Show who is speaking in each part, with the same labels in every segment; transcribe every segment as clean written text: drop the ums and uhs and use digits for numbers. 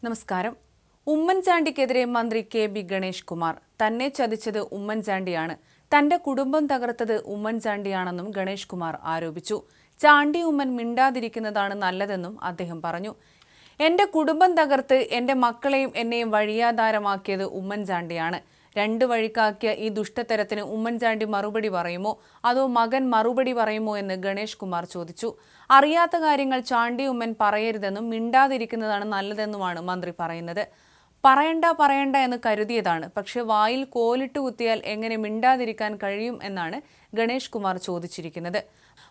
Speaker 1: നമസ്കാരം. ഉമ്മൻചാണ്ടിക്കെതിരെ മന്ത്രി കെ.ബി. ഗണേഷ് കുമാർ. തന്നെ ചതിച്ചത് ഉമ്മൻചാണ്ടിയാണ്, തന്റെ കുടുംബം തകർത്തത് ഉമ്മൻചാണ്ടിയാണെന്നും ഗണേഷ് കുമാർ ആരോപിച്ചു. ചാണ്ടി ഉമ്മൻ മിണ്ടാതിരിക്കുന്നതാണ് നല്ലതെന്നും അദ്ദേഹം പറഞ്ഞു. എന്റെ കുടുംബം തകർത്ത് എന്റെ മക്കളെയും എന്നെയും വഴിയാധാരമാക്കിയത് ഉമ്മൻചാണ്ടിയാണ്. രണ്ട് വഴിക്കാക്കിയ ഈ ദുഷ്ടത്തരത്തിന് ഉമ്മൻചാണ്ടി മറുപടി പറയുമോ അതോ മകൻ മറുപടി പറയുമോ എന്ന് ഗണേഷ് കുമാർ ചോദിച്ചു. അറിയാത്ത കാര്യങ്ങൾ ചാണ്ടി ഉമ്മൻ പറയരുതെന്നും മിണ്ടാതിരിക്കുന്നതാണ് നല്ലതെന്നുമാണ് മന്ത്രി പറയുന്നത്. പറയണ്ട എന്ന് കരുതിയതാണ്, പക്ഷെ വായിൽ കോലിട്ട് കുത്തിയാൽ എങ്ങനെ മിണ്ടാതിരിക്കാൻ കഴിയും എന്നാണ് ഗണേഷ് കുമാർ ചോദിച്ചിരിക്കുന്നത്.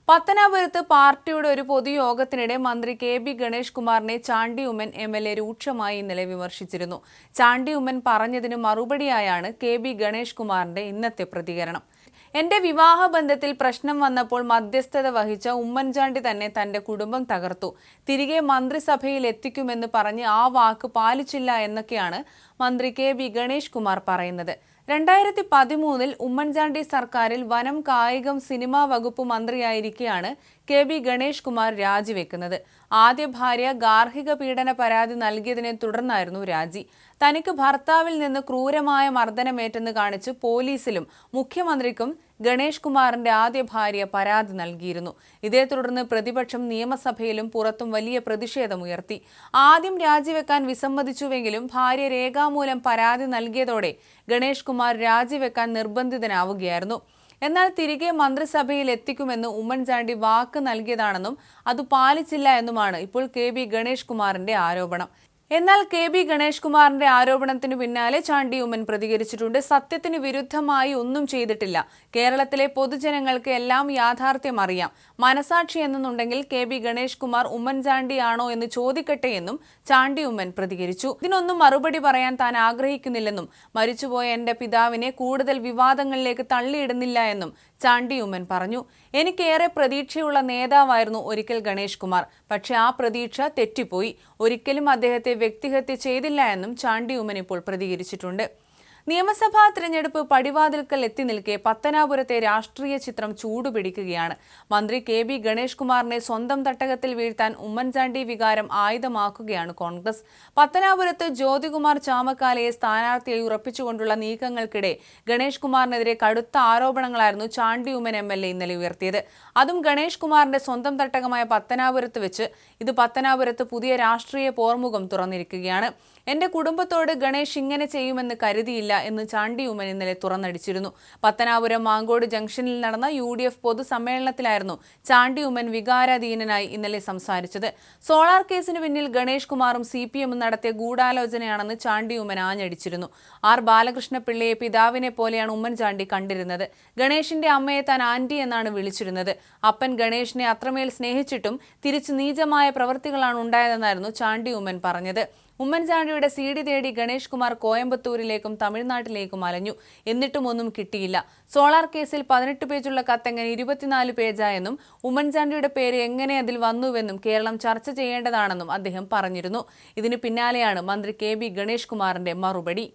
Speaker 1: പത്തനാപുരത്ത് പാർട്ടിയുടെ ഒരു പൊതുയോഗത്തിനിടെ മന്ത്രി കെ.ബി. ഗണേഷ് കുമാറിനെ ചാണ്ടി ഉമ്മൻ എം.എൽ.എ. രൂക്ഷമായി ഇന്നലെ വിമർശിച്ചിരുന്നു. ചാണ്ടി ഉമ്മൻ പറഞ്ഞതിന് മറുപടിയായാണ് കെ.ബി. ഗണേഷ് കുമാറിന്റെ ഇന്നത്തെ പ്രതികരണം. എന്റെ വിവാഹ ബന്ധത്തിൽ പ്രശ്നം വന്നപ്പോൾ മധ്യസ്ഥത വഹിച്ച ഉമ്മൻചാണ്ടി തന്നെ തന്റെ കുടുംബം തകർത്തു. തിരികെ മന്ത്രിസഭയിൽ എത്തിക്കുമെന്ന് പറഞ്ഞ് ആ വാക്ക് പാലിച്ചില്ല എന്നൊക്കെയാണ് മന്ത്രി കെ.ബി. ഗണേഷ് കുമാർ പറയുന്നത്. 2013 ഉമ്മൻചാണ്ടി സർക്കാരിൽ വനം, കായികം, സിനിമാ വകുപ്പ് മന്ത്രിയായിരിക്കെയാണ് കെ.ബി. ഗണേഷ് കുമാർ രാജിവെക്കുന്നത്. ആദ്യ ഭാര്യ ഗാർഹിക പീഡന പരാതി നൽകിയതിനെ തുടർന്നായിരുന്നു രാജി. തനിക്ക് ഭർത്താവിൽ നിന്ന് ക്രൂരമായ മർദ്ദനമേറ്റെന്ന് കാണിച്ച് പോലീസിലും മുഖ്യമന്ത്രിക്കും ഗണേഷ് കുമാറിന്റെ ആദ്യ ഭാര്യ പരാതി നൽകിയിരുന്നു. ഇതേ തുടർന്ന് പ്രതിപക്ഷം നിയമസഭയിലും പുറത്തും വലിയ പ്രതിഷേധമുയർത്തി. ആദ്യം രാജിവെക്കാൻ വിസമ്മതിച്ചുവെങ്കിലും ഭാര്യ രേഖാമൂലം പരാതി നൽകിയതോടെ ഗണേഷ് കുമാർ രാജിവെക്കാൻ നിർബന്ധിതനാവുകയായിരുന്നു. എന്നാൽ തിരികെ മന്ത്രിസഭയിൽ എത്തിക്കുമെന്ന് ഉമ്മൻചാണ്ടി വാക്ക് നൽകിയതാണെന്നും അത് പാലിച്ചില്ല എന്നുമാണ് ഇപ്പോൾ കെ.ബി. ഗണേഷ് കുമാറിന്റെ ആരോപണം. എന്നാൽ കെ.ബി. ഗണേഷ് കുമാറിന്റെ ആരോപണത്തിന് പിന്നാലെ ചാണ്ടി ഉമ്മൻ പ്രതികരിച്ചിട്ടുണ്ട്. സത്യത്തിന് വിരുദ്ധമായി ഒന്നും ചെയ്തിട്ടില്ല. കേരളത്തിലെ പൊതുജനങ്ങൾക്ക് എല്ലാം യാഥാർത്ഥ്യം അറിയാം. മനസാക്ഷി എന്നുണ്ടെങ്കിൽ കെ.ബി. ഗണേഷ് കുമാർ ഉമ്മൻചാണ്ടിയാണോ എന്ന് ചോദിക്കട്ടെ എന്നും ചാണ്ടി ഉമ്മൻ പ്രതികരിച്ചു. ഇതിനൊന്നും മറുപടി പറയാൻ താൻ ആഗ്രഹിക്കുന്നില്ലെന്നും മരിച്ചുപോയ എന്റെ പിതാവിനെ കൂടുതൽ വിവാദങ്ങളിലേക്ക് തള്ളിയിടുന്നില്ല എന്നും ചാണ്ടി ഉമ്മൻ പറഞ്ഞു. എനിക്കേറെ പ്രതീക്ഷയുള്ള നേതാവായിരുന്നു ഒരിക്കൽ ഗണേഷ് കുമാർ. പക്ഷെ ആ പ്രതീക്ഷ തെറ്റിപ്പോയി. ഒരിക്കലും അദ്ദേഹത്തെ വ്യക്തിഹത്യ ചെയ്തില്ല എന്നും ചാണ്ടി ഉമ്മൻ ഇപ്പോൾ പ്രതികരിച്ചിട്ടുണ്ട്. നിയമസഭാ തിരഞ്ഞെടുപ്പ് പടിവാതിൽക്കൽ എത്തി നിൽക്കെ പത്തനാപുരത്തെ രാഷ്ട്രീയ ചിത്രം ചൂടുപിടിക്കുകയാണ്. മന്ത്രി കെ.ബി. ഗണേഷ് കുമാറിനെ സ്വന്തം തട്ടകത്തിൽ വീഴ്ത്താൻ ഉമ്മൻചാണ്ടി വികാരം ആയുധമാക്കുകയാണ് കോൺഗ്രസ്. പത്തനാപുരത്ത് ജ്യോതികുമാർ ചാമക്കാലയെ സ്ഥാനാർത്ഥിയായി ഉറപ്പിച്ചുകൊണ്ടുള്ള നീക്കങ്ങൾക്കിടെ ഗണേഷ് കുമാറിനെതിരെ കടുത്ത ആരോപണങ്ങളായിരുന്നു ചാണ്ടി ഉമ്മൻ എം.എൽ.എ. ഇന്നലെ ഉയർത്തിയത്. അതും ഗണേഷ് കുമാറിന്റെ സ്വന്തം തട്ടകമായ പത്തനാപുരത്ത് വെച്ച്. ഇത് പത്തനാപുരത്ത് പുതിയ രാഷ്ട്രീയ പോർമുഖം തുറന്നിരിക്കുകയാണ്. എന്റെ കുടുംബത്തോട് ഗണേഷ് ഇങ്ങനെ ചെയ്യുമെന്ന് കരുതിയില്ല എന്ന് ചാണ്ടി ഉമ്മൻ ഇന്നലെ തുറന്നടിച്ചിരുന്നു. പത്തനാപുരം മാങ്കോട് ജംഗ്ഷനിൽ നടന്ന UDF പൊതുസമ്മേളനത്തിലായിരുന്നു ചാണ്ടി ഉമ്മൻ വികാരാധീനനായി ഇന്നലെ സംസാരിച്ചത്. സോളാർ കേസിന് പിന്നിൽ ഗണേഷ് കുമാറും CPM നടത്തിയ ഗൂഢാലോചനയാണെന്ന് ചാണ്ടി ഉമ്മൻ ആഞ്ഞടിച്ചിരുന്നു. R. ബാലകൃഷ്ണപിള്ളയെ പിതാവിനെ പോലെയാണ് ഉമ്മൻചാണ്ടി കണ്ടിരുന്നത്. ഗണേഷിന്റെ അമ്മയെ താൻ ആന്റി എന്നാണ് വിളിച്ചിരുന്നത്. അപ്പൻ ഗണേഷിനെ അത്രമേൽ സ്നേഹിച്ചിട്ടും തിരിച്ചു നീചമായ പ്രവൃത്തികളാണ് ഉണ്ടായതെന്നായിരുന്നു ചാണ്ടി ഉമ്മൻ പറഞ്ഞത്. ഉമ്മൻചാണ്ടിയുടെ CD തേടി ഗണേഷ് കുമാർ കോയമ്പത്തൂരിലേക്കും തമിഴ്നാട്ടിലേക്കും അലഞ്ഞു. എന്നിട്ടും ഒന്നും കിട്ടിയില്ല. സോളാർ കേസിൽ 18 പേജുള്ള കത്തെങ്ങനെ 24 പേജായെന്നും ഉമ്മൻചാണ്ടിയുടെ പേര് എങ്ങനെ അതിൽ വന്നുവെന്നും കേരളം ചർച്ച ചെയ്യേണ്ടതാണെന്നും അദ്ദേഹം പറഞ്ഞിരുന്നു. ഇതിന് പിന്നാലെയാണ് മന്ത്രി കെ.ബി. ഗണേഷ് കുമാറിന്റെ മറുപടി.